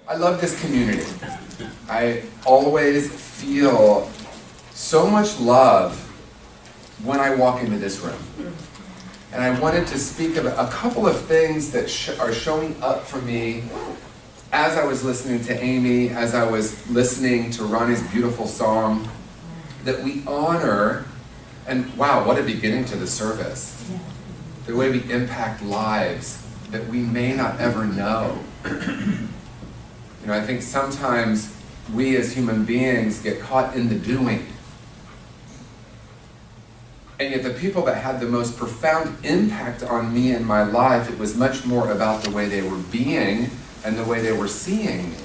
I love this community. I always feel so much love when I walk into this room. And I wanted to speak of a couple of things that are showing up for me as I was listening to Amy, as I was listening to Ronnie's beautiful song, that we honor, and wow, what a beginning to the service. The way we impact lives that we may not ever know. You know, I think sometimes we as human beings get caught in the doing. And yet the people that had the most profound impact on me in my life, it was much more about the way they were being and the way they were seeing me.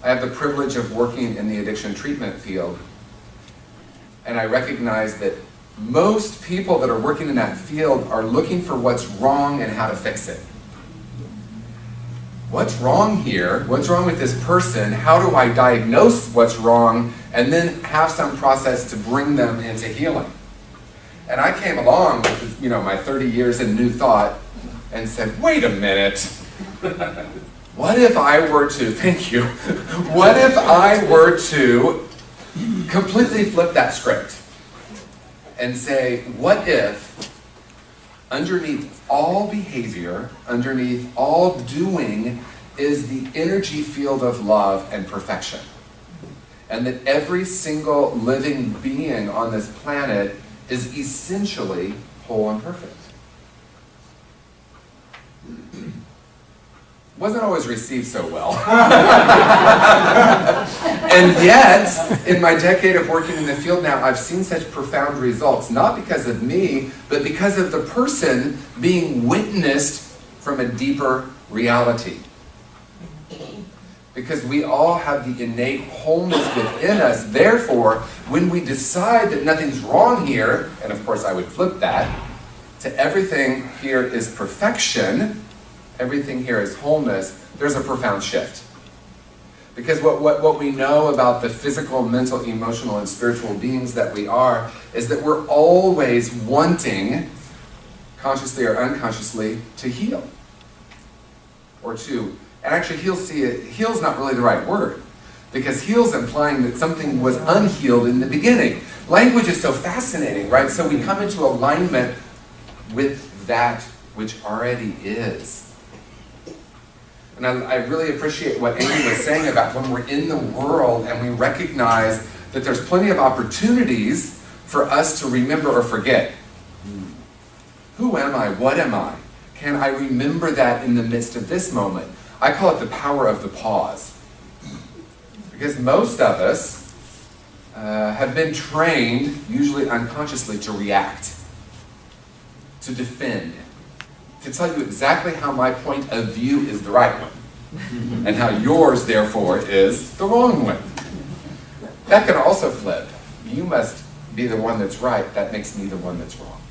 I have the privilege of working in the addiction treatment field, and I recognize that most people that are working in that field are looking for what's wrong and how to fix it. What's wrong here? What's wrong with this person? How do I diagnose what's wrong and then have some process to bring them into healing? And I came along with, my 30 years in New Thought and said, wait a minute. What if I were to, thank you, what if I were to completely flip that script and say, what if underneath all behavior, underneath all doing, is the energy field of love and perfection? And that every single living being on this planet is essentially whole and perfect. Wasn't always received so well. And yet, in my decade of working in the field now, I've seen such profound results, not because of me, but because of the person being witnessed from a deeper reality. Because we all have the innate wholeness within us. Therefore, when we decide that nothing's wrong here, and of course I would flip that, to everything here is perfection, everything here is wholeness, there's a profound shift. Because what we know about the physical, mental, emotional, and spiritual beings that we are is that we're always wanting, consciously or unconsciously, to heal. Or to, and actually heal's not really the right word, because heal's implying that something was unhealed in the beginning. Language is so fascinating, right? So we come into alignment with that which already is. And I really appreciate what Amy was saying about when we're in the world and we recognize that there's plenty of opportunities for us to remember or forget. Who am I? What am I? Can I remember that in the midst of this moment? I call it the power of the pause. Because most of us have been trained, usually unconsciously, to react, to defend, to tell you exactly how my point of view is the right one, and how yours, therefore, is the wrong one. That can also flip. You must be the one that's right. That makes me the one that's wrong.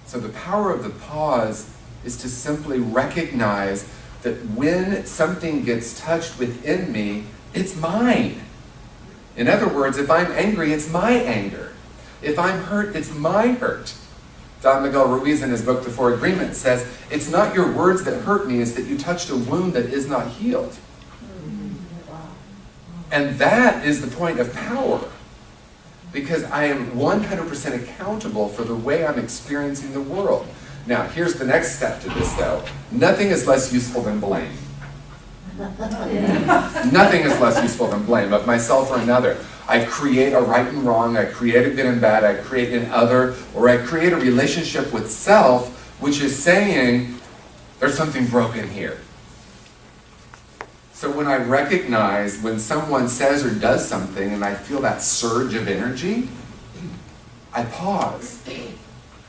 So the power of the pause is to simply recognize that when something gets touched within me, it's mine. In other words, if I'm angry, it's my anger. If I'm hurt, it's my hurt. Don Miguel Ruiz in his book, The Four Agreements, says, it's not your words that hurt me, it's that you touched a wound that is not healed. And that is the point of power. Because I am 100% accountable for the way I'm experiencing the world. Now, here's the next step to this, though. Nothing is less useful than blame. Nothing is less useful than blame of myself or another. I create a right and wrong, I create a good and bad, I create an other, or I create a relationship with self, which is saying, there's something broken here. So when I recognize when someone says or does something and I feel that surge of energy, I pause.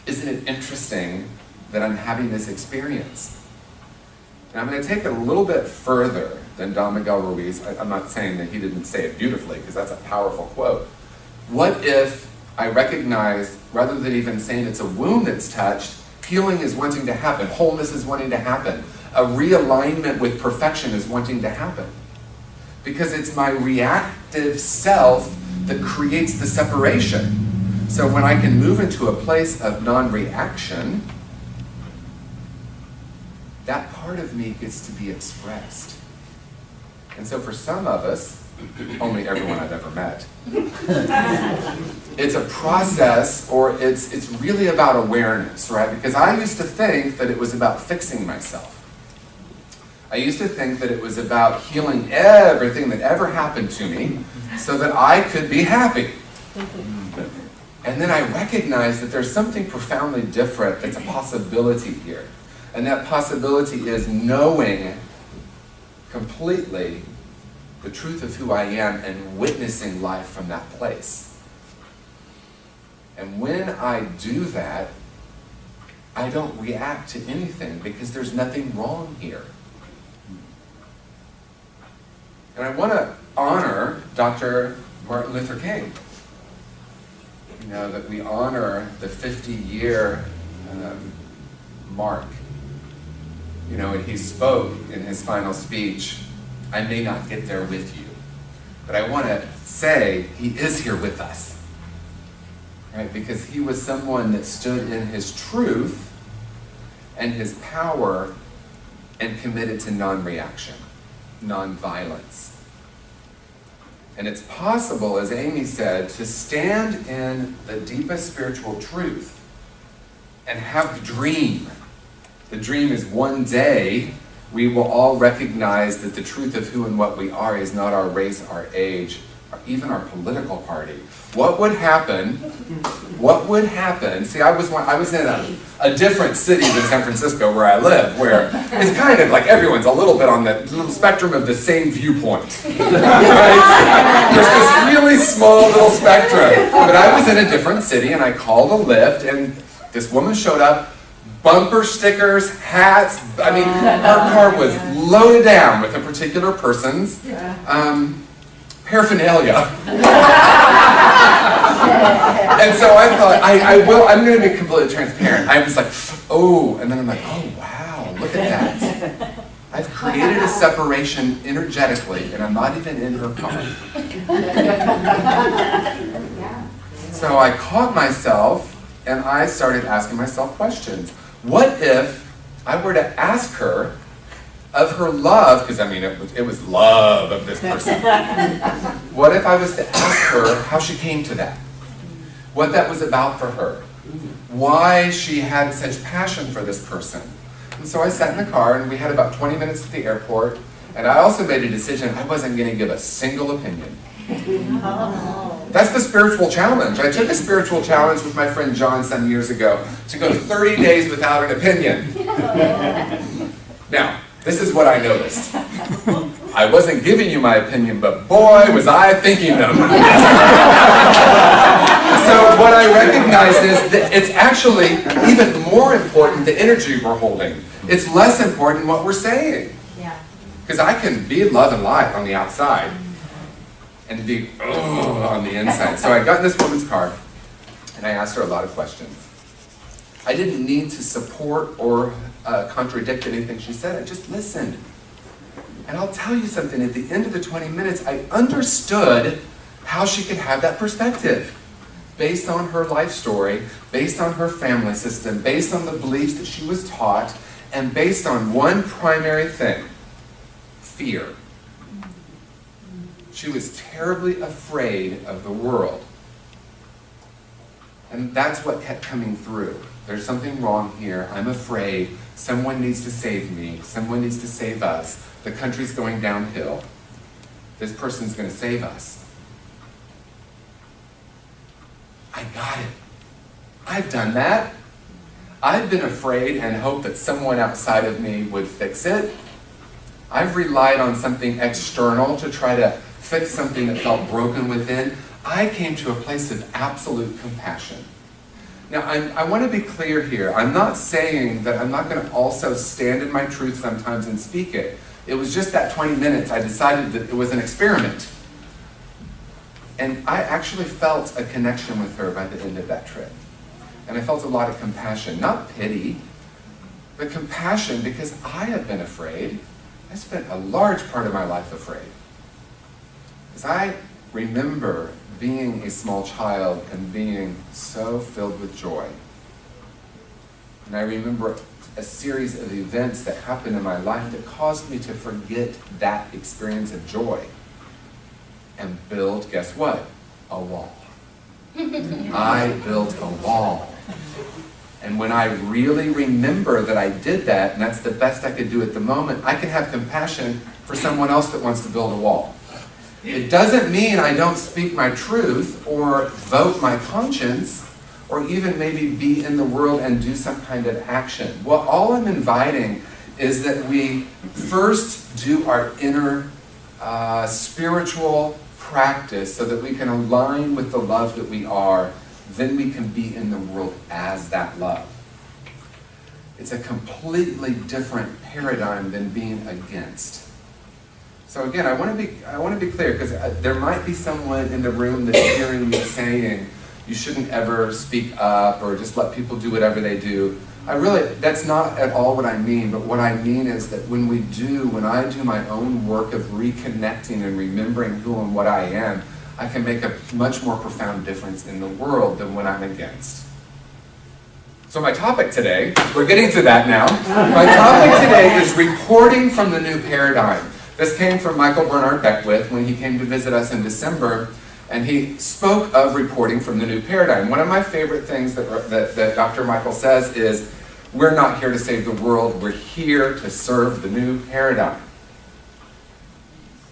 Isn't it interesting that I'm having this experience? And I'm going to take it a little bit further than Don Miguel Ruiz. I'm not saying that he didn't say it beautifully, because that's a powerful quote. What if I recognize, rather than even saying it's a wound that's touched, healing is wanting to happen, wholeness is wanting to happen, a realignment with perfection is wanting to happen? Because it's my reactive self that creates the separation. So when I can move into a place of non-reaction, that part of me gets to be expressed. And so for some of us, only everyone I've ever met, it's a process, or it's really about awareness, right? Because I used to think that it was about fixing myself. I used to think that it was about healing everything that ever happened to me so that I could be happy. And then I recognized that there's something profoundly different that's a possibility here. And that possibility is knowing completely the truth of who I am and witnessing life from that place. And when I do that, I don't react to anything because there's nothing wrong here. And I want to honor Dr. Martin Luther King. You know, that we honor the 50-year mark. You know, and he spoke in his final speech, I may not get there with you, but I want to say he is here with us. Right? Because he was someone that stood in his truth and his power and committed to non-reaction, non-violence. And it's possible, as Amy said, to stand in the deepest spiritual truth and have the dream. The dream is one day we will all recognize that the truth of who and what we are is not our race, our age, or even our political party. What would happen? What would happen? See, I was in a different city than San Francisco where I live, where it's kind of like everyone's a little bit on the little spectrum of the same viewpoint. Right? There's this really small little spectrum. But I was in a different city and I called a Lyft and this woman showed up, bumper stickers, hats. I mean, her car was loaded down with a particular person's paraphernalia. And so I thought, I'm going to be completely transparent. I was like, oh, and then I'm like, oh, wow, look at that. I've created a separation energetically, and I'm not even in her car. So I caught myself, and I started asking myself questions. What if I were to ask her of her love, because I mean, it was love of this person. What if I was to ask her how she came to that? What that was about for her? Why she had such passion for this person? And so I sat in the car, and we had about 20 minutes at the airport, and I also made a decision I wasn't going to give a single opinion. That's the spiritual challenge. I took a spiritual challenge with my friend John some years ago to go 30 days without an opinion. Now, this is what I noticed. I wasn't giving you my opinion, but boy, was I thinking them. So what I recognize is that it's actually even more important the energy we're holding. It's less important what we're saying. Because I can be love and light on the outside and be on the inside. So I got in this woman's car and I asked her a lot of questions. I didn't need to support or contradict anything she said. I just listened. And I'll tell you something, at the end of the 20 minutes, I understood how she could have that perspective based on her life story, based on her family system, based on the beliefs that she was taught, and based on one primary thing, fear. She was terribly afraid of the world. And that's what kept coming through. There's something wrong here. I'm afraid. Someone needs to save me. Someone needs to save us. The country's going downhill. This person's going to save us. I got it. I've done that. I've been afraid and hoped that someone outside of me would fix it. I've relied on something external to try to fix something that felt broken within. I came to a place of absolute compassion. Now, I want to be clear here. I'm not saying that I'm not going to also stand in my truth sometimes and speak it. It was just that 20 minutes I decided that it was an experiment. And I actually felt a connection with her by the end of that trip. And I felt a lot of compassion, not pity, but compassion because I had been afraid. I spent a large part of my life afraid. Because I remember being a small child and being so filled with joy. And I remember a series of events that happened in my life that caused me to forget that experience of joy and build, guess what? A wall. I built a wall. And when I really remember that I did that, and that's the best I could do at the moment, I can have compassion for someone else that wants to build a wall. It doesn't mean I don't speak my truth or vote my conscience or even maybe be in the world and do some kind of action. Well, all I'm inviting is that we first do our inner spiritual practice so that we can align with the love that we are. Then we can be in the world as that love. It's a completely different paradigm than being against. So again, I want to be clear, because there might be someone in the room that's hearing me saying, you shouldn't ever speak up or just let people do whatever they do. That's not at all what I mean, but what I mean is that when I do my own work of reconnecting and remembering who and what I am, I can make a much more profound difference in the world than when I'm against. So my topic today, we're getting to that now. My topic today is reporting from the new paradigm. This came from Michael Bernard Beckwith when he came to visit us in December, and he spoke of reporting from the new paradigm. One of my favorite things that Dr. Michael says is, we're not here to save the world, we're here to serve the new paradigm.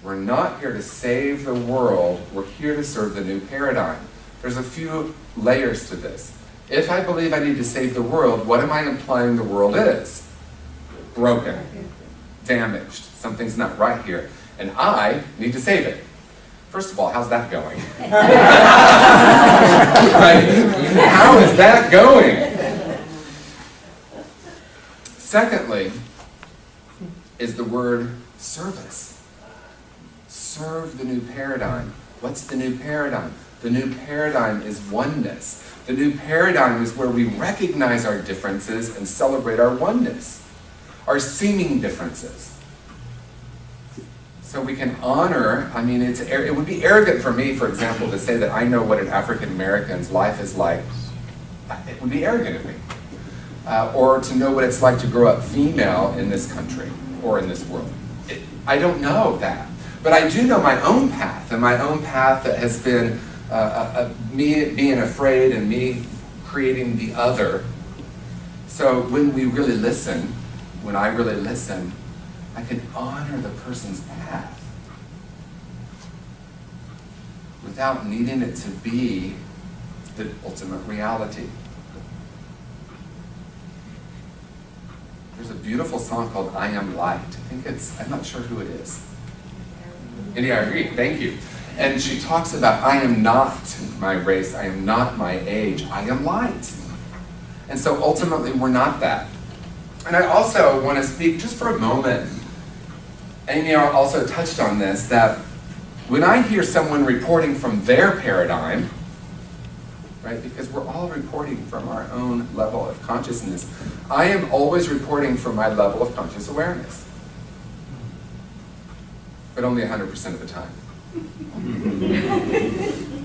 We're not here to save the world, we're here to serve the new paradigm. There's a few layers to this. If I believe I need to save the world, what am I implying the world is? Broken, damaged, something's not right here, and I need to save it. First of all, how's that going? Right? How is that going? Secondly, is the word service. Serve the new paradigm. What's the new paradigm? The new paradigm is oneness. The new paradigm is where we recognize our differences and celebrate our oneness, our seeming differences. So we can honor, it would be arrogant for me, for example, to say that I know what an African American's life is like. It would be arrogant of me. Or to know what it's like to grow up female in this country or in this world. I don't know that. But I do know my own path, and my own path that has been me being afraid and me creating the other. So when I really listen, I can honor the person's path without needing it to be the ultimate reality. There's a beautiful song called I Am Light. I'm not sure who it is. Yeah, I agree, thank you. And she talks about, I am not my race, I am not my age, I am light. And so ultimately we're not that. And I also want to speak just for a moment, Amy also touched on this, that when I hear someone reporting from their paradigm, right, because we're all reporting from our own level of consciousness, I am always reporting from my level of conscious awareness. But only 100% of the time.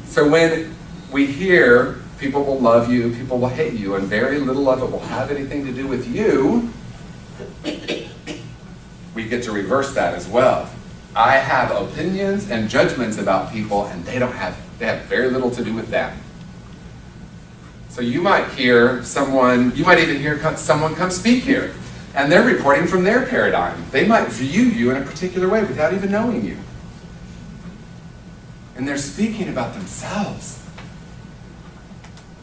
So when we hear people will love you, people will hate you, and very little of it will have anything to do with you, we get to reverse that as well. I have opinions and judgments about people, and they have very little to do with them. So you might hear someone, you might even hear someone come speak here, and they're reporting from their paradigm. They might view you in a particular way without even knowing you. And they're speaking about themselves.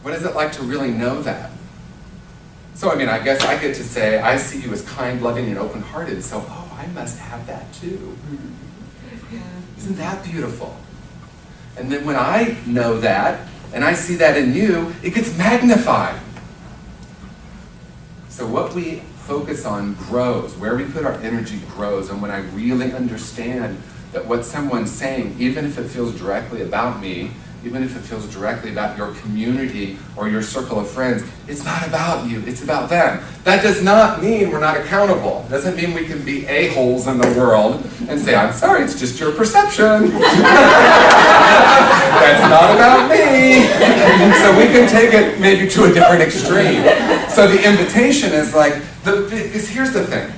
What is it like to really know that? So, I guess I get to say, I see you as kind, loving, and open-hearted, so, I must have that too. Isn't that beautiful? And then when I know that, and I see that in you, it gets magnified. So what we focus on grows. Where we put our energy grows. And when I really understand that what someone's saying, even if it feels directly about me, even if it feels directly about your community or your circle of friends, it's not about you, it's about them. That does not mean we're not accountable. It doesn't mean we can be a-holes in the world and say, I'm sorry, it's just your perception. That's not about me. So we can take it maybe to a different extreme. So the invitation is like, because here's the thing.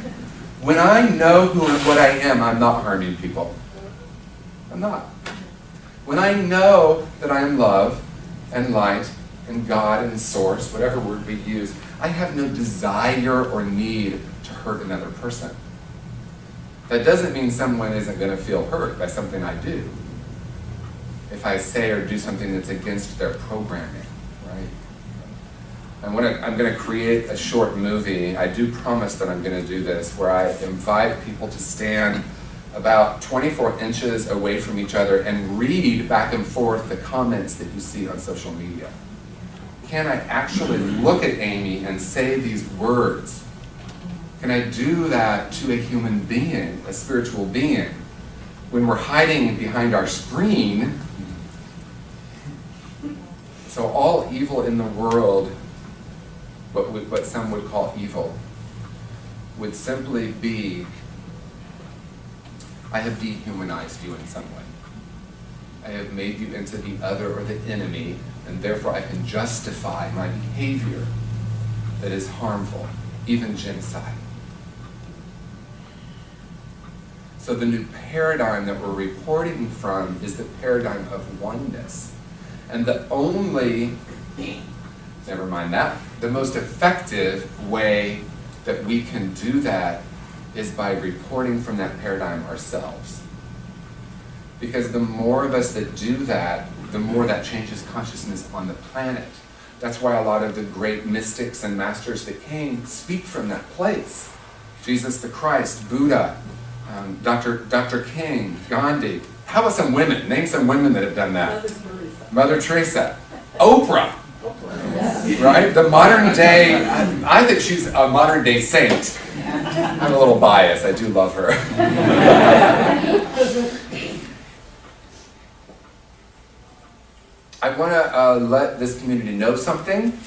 When I know who and what I am, I'm not harming people. I'm not. When I know that I am love and light and God and source, whatever word we use, I have no desire or need to hurt another person. That doesn't mean someone isn't going to feel hurt by something I do. If I say or do something that's against their programming, right? I'm going to create a short movie. I do promise that I'm going to do this, where I invite people to stand about 24 inches away from each other and read back and forth the comments that you see on social media. Can I actually look at Amy and say these words? Can I do that to a human being, a spiritual being? When we're hiding behind our screen, so all evil in the world, what some would call evil, would simply be, I have dehumanized you in some way. I have made you into the other or the enemy, and therefore I can justify my behavior that is harmful, even genocide. So the new paradigm that we're reporting from is the paradigm of oneness. And the only, never mind that, the most effective way that we can do that is by reporting from that paradigm ourselves. Because the more of us that do that, the more that changes consciousness on the planet. That's why a lot of the great mystics and masters that came speak from that place. Jesus the Christ, Buddha, Dr. King, Gandhi. How about some women? Name some women that have done that. Mother Teresa. Oprah. Right? The modern day, I think she's a modern day saint. I'm a little biased, I do love her. I want to let this community know something,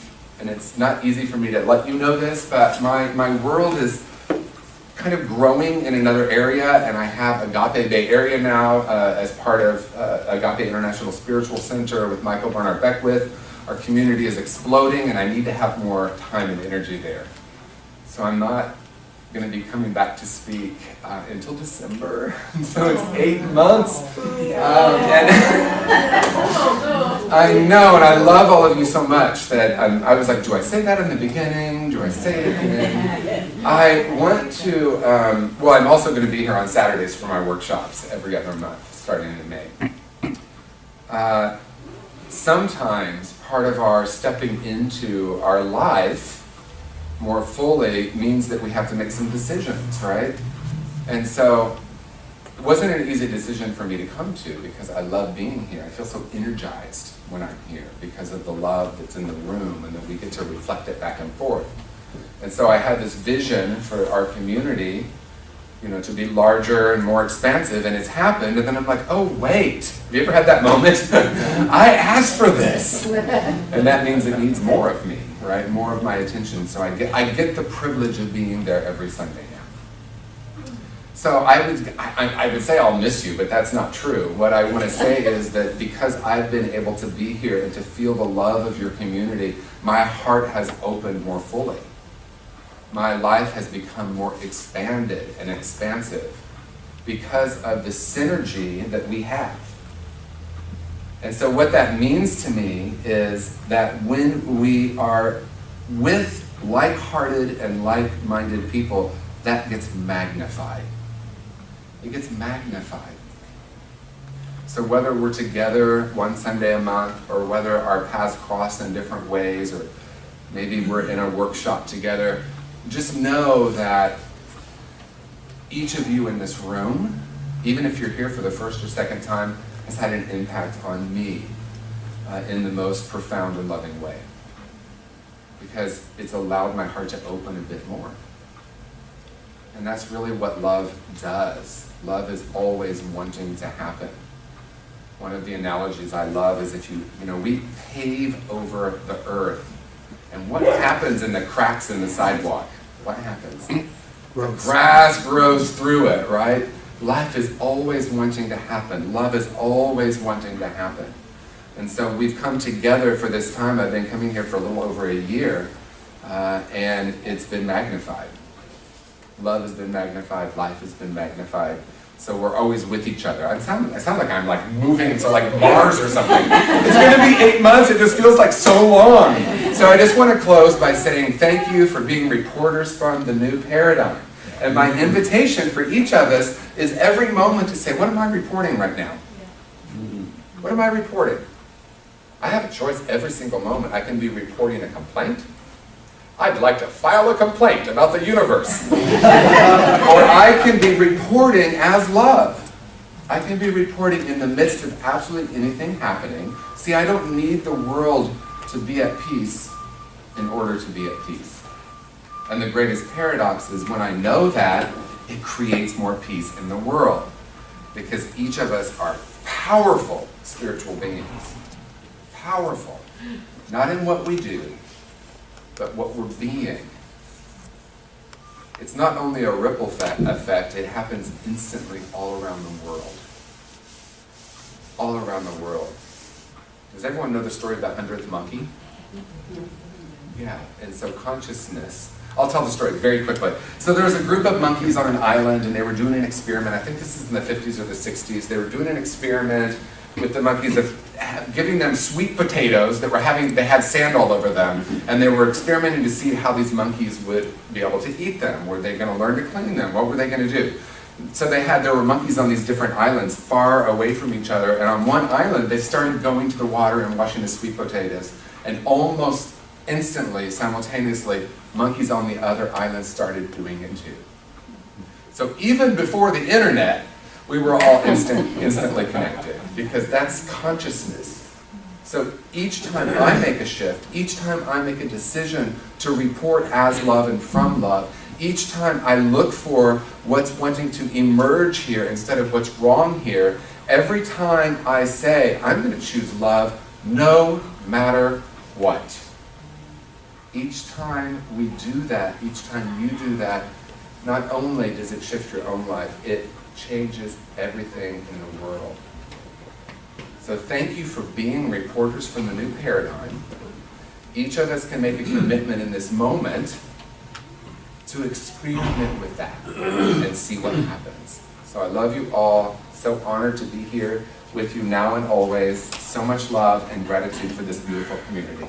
and it's not easy for me to let you know this, but my world is kind of growing in another area, and I have Agape Bay Area now as part of Agape International Spiritual Center with Michael Barnard Beckwith. Our community is exploding, and I need to have more time and energy there. So I'm not going to be coming back to speak until December. So it's 8 months. And I know, and I love all of you so much that I was like, do I say that in the beginning? Do I say it at the end? I want to, well, I'm also going to be here on Saturdays for my workshops every other month, starting in May. Sometimes part of our stepping into our life more fully means that we have to make some decisions, right? And so it wasn't an easy decision for me to come to because I love being here. I feel so energized when I'm here because of the love that's in the room and that we get to reflect it back and forth. And so I had this vision for our community, you know, to be larger and more expansive, and it's happened, and then I'm like, oh wait, have you ever had that moment? I asked for this, and that means it needs more of me, right? More of my attention, so I get the privilege of being there every Sunday now. So I would say I'll miss you, but that's not true. What I want to say is that because I've been able to be here and to feel the love of your community, my heart has opened more fully. My life has become more expanded and expansive because of the synergy that we have. And so what that means to me is that when we are with like-hearted and like-minded people, that gets magnified. It gets magnified. So whether we're together one Sunday a month, or whether our paths cross in different ways, or maybe we're in a workshop together, just know that each of you in this room, even if you're here for the first or second time, has had an impact on me in the most profound and loving way. Because it's allowed my heart to open a bit more. And that's really what love does. Love is always wanting to happen. One of the analogies I love is if we pave over the earth. And what happens in the cracks in the sidewalk? What happens? The grass grows through it, right? Life is always wanting to happen. Love is always wanting to happen. And so we've come together for this time. I've been coming here for a little over a year, and it's been magnified. Love has been magnified. Life has been magnified. So we're always with each other. I sound like I'm like moving to like Mars or something. It's going to be 8 months. It just feels like so long. So I just want to close by saying thank you for being reporters from the new paradigm. And my invitation for each of us is every moment to say, what am I reporting right now? What am I reporting? I have a choice every single moment. I can be reporting a complaint. I'd like to file a complaint about the universe. Or I can be reporting as love. I can be reporting in the midst of absolutely anything happening. See, I don't need the world to be at peace in order to be at peace. And the greatest paradox is when I know that, it creates more peace in the world. Because each of us are powerful spiritual beings. Powerful. Not in what we do, but what we're being. It's not only a ripple effect, it happens instantly all around the world. All around the world. Does everyone know the story of the 100th monkey? Yeah, and so consciousness. I'll tell the story very quickly. So there was a group of monkeys on an island, and they were doing an experiment. I think this is in the 50s or the 60s. They were doing an experiment with the monkeys of giving them sweet potatoes that they had sand all over them, and they were experimenting to see how these monkeys would be able to eat them. Were they going to learn to clean them? What were they going to do? So there were monkeys on these different islands far away from each other, and on one island they started going to the water and washing the sweet potatoes, and almost instantly, simultaneously, monkeys on the other island started doing it too. So even before the internet, we were all instantly connected, because that's consciousness. So each time I make a shift, each time I make a decision to report as love and from love, each time I look for what's wanting to emerge here instead of what's wrong here, every time I say, I'm going to choose love no matter what. Each time we do that, each time you do that, not only does it shift your own life, it changes everything in the world. So thank you for being reporters from the new paradigm. Each of us can make a commitment in this moment to experiment with that and see what happens. So I love you all. So honored to be here with you now and always. So much love and gratitude for this beautiful community.